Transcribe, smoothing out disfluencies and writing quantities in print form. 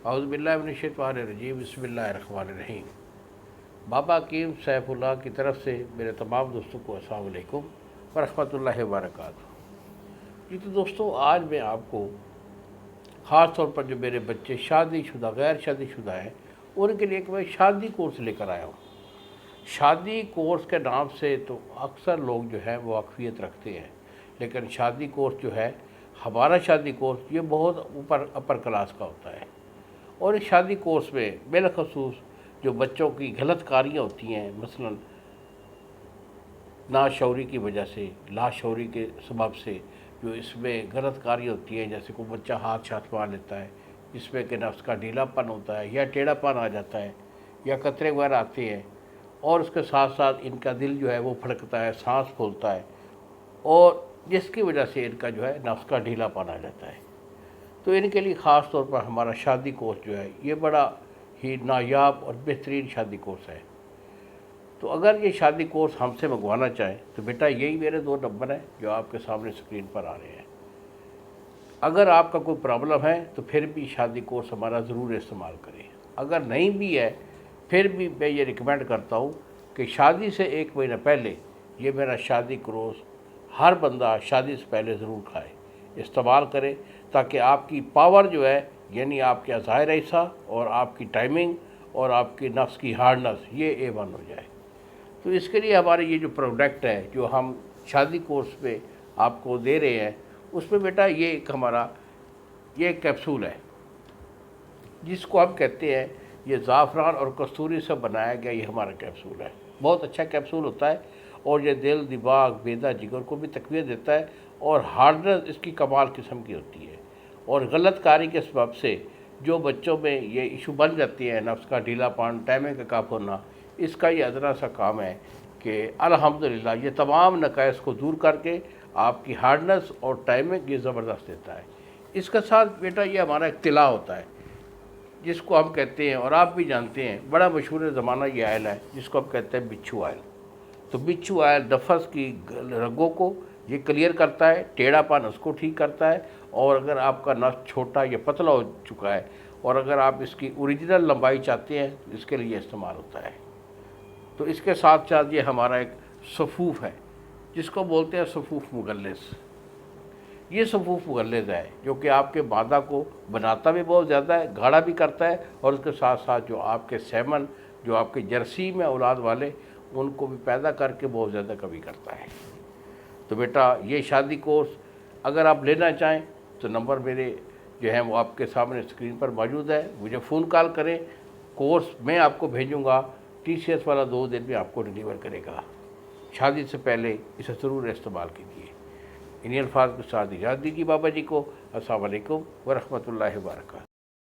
اعوذ باللہ من الشیطان الرجیم، بسم اللہ الرحمن الرحیم۔ بابا حکیم سیف اللہ کی طرف سے میرے تمام دوستوں کو السلام علیکم ورحمۃ اللہ وبرکاتہ۔ جی تو دوستوں، آج میں آپ کو خاص طور پر جو میرے بچے شادی شدہ غیر شادی شدہ ہیں ان کے لیے ایک میں شادی کورس لے کر آیا ہوں۔ شادی کورس کے نام سے تو اکثر لوگ جو ہے وہ واقفیت رکھتے ہیں، لیکن شادی کورس جو ہے ہمارا شادی کورس یہ بہت اپر کلاس کا ہوتا ہے۔ اور اس شادی کورس میں بالخصوص جو بچوں کی غلط کاریاں ہوتی ہیں، مثلا ناشعوری کی وجہ سے، لاشعوری کے سبب سے جو اس میں غلط کاریاں ہوتی ہیں، جیسے کوئی بچہ ہاتھ مار لیتا ہے جس میں کہ نفس کا ڈھیلا پن ہوتا ہے یا ٹیڑھا پن آ جاتا ہے یا قطرے وغیرہ آتے ہیں، اور اس کے ساتھ ساتھ ان کا دل جو ہے وہ پھڑکتا ہے، سانس پھولتا ہے، اور جس کی وجہ سے ان کا جو ہے نفس کا ڈھیلا پن آ جاتا ہے۔ تو ان کے لیے خاص طور پر ہمارا شادی کورس جو ہے یہ بڑا ہی نایاب اور بہترین شادی کورس ہے۔ تو اگر یہ شادی کورس ہم سے منگوانا چاہیں تو بیٹا یہی میرے 2 نمبر ہیں جو آپ کے سامنے اسکرین پر آ رہے ہیں۔ اگر آپ کا کوئی پرابلم ہے تو پھر بھی شادی کورس ہمارا ضرور استعمال کریں۔ اگر نہیں بھی ہے پھر بھی میں یہ ریکمینڈ کرتا ہوں کہ شادی سے 1 مہینہ پہلے یہ میرا شادی کورس ہر بندہ شادی سے پہلے ضرور کھائے، استعمال کرے، تاکہ آپ کی پاور جو ہے، یعنی آپ کا ظاہر حصہ اور آپ کی ٹائمنگ اور آپ کی نفس کی ہارڈنس یہ A1 ہو جائے۔ تو اس کے لیے ہمارے یہ جو پروڈکٹ ہے جو ہم شادی کورس پہ آپ کو دے رہے ہیں، اس میں بیٹا یہ ایک ہمارا یہ کیپسول ہے جس کو ہم کہتے ہیں، یہ زعفران اور کستوری سے بنایا گیا یہ ہمارا کیپسول ہے۔ بہت اچھا کیپسول ہوتا ہے اور یہ دل، دماغ، معدہ، جگر کو بھی تقویت دیتا ہے، اور ہارڈنس اس کی کمال قسم کی ہوتی ہے۔ اور غلط کاری کے سبب سے جو بچوں میں یہ ایشو بن جاتی ہے، نفس کا ڈھیلا پن، ٹائمنگ کا کم ہونا، اس کا یہ ادنا سا کام ہے کہ الحمدللہ یہ تمام نقائص کو دور کر کے آپ کی ہارڈنس اور ٹائمنگ یہ زبردست دیتا ہے۔ اس کے ساتھ بیٹا یہ ہمارا ایک طلا ہوتا ہے جس کو ہم کہتے ہیں، اور آپ بھی جانتے ہیں، بڑا مشہور زمانہ یہ آئل ہے جس کو ہم کہتے ہیں بچھو آئل۔ تو بچھو آئل نفس کی رگوں کو یہ کلیئر کرتا ہے، ٹیڑھا پن اس کو ٹھیک کرتا ہے، اور اگر آپ کا نس چھوٹا یا پتلا ہو چکا ہے اور اگر آپ اس کی اوریجنل لمبائی چاہتے ہیں تو اس کے لیے استعمال ہوتا ہے۔ تو اس کے ساتھ ساتھ یہ ہمارا ایک صفوف ہے جس کو بولتے ہیں صفوف مغلظ۔ یہ صفوف مغلظ ہے جو کہ آپ کے معدہ کو بناتا بھی بہت زیادہ ہے، گاڑھا بھی کرتا ہے، اور اس کے ساتھ ساتھ جو آپ کے سیمن، جو آپ کے جرثیم ہیں اولاد والے، ان کو بھی پیدا کر کے بہت زیادہ کمی کرتا ہے۔ تو بیٹا یہ شادی کورس اگر آپ لینا چاہیں تو نمبر میرے جو ہیں وہ آپ کے سامنے اسکرین پر موجود ہے، مجھے فون کال کریں، کورس میں آپ کو بھیجوں گا، TCS والا 2 دن میں آپ کو ڈیلیور کرے گا۔ شادی سے پہلے اسے ضرور استعمال کیجیے۔ انہی الفاظ کے ساتھ اجازت دیجیے بابا جی کو۔ السلام علیکم ورحمۃ اللہ وبرکاتہ۔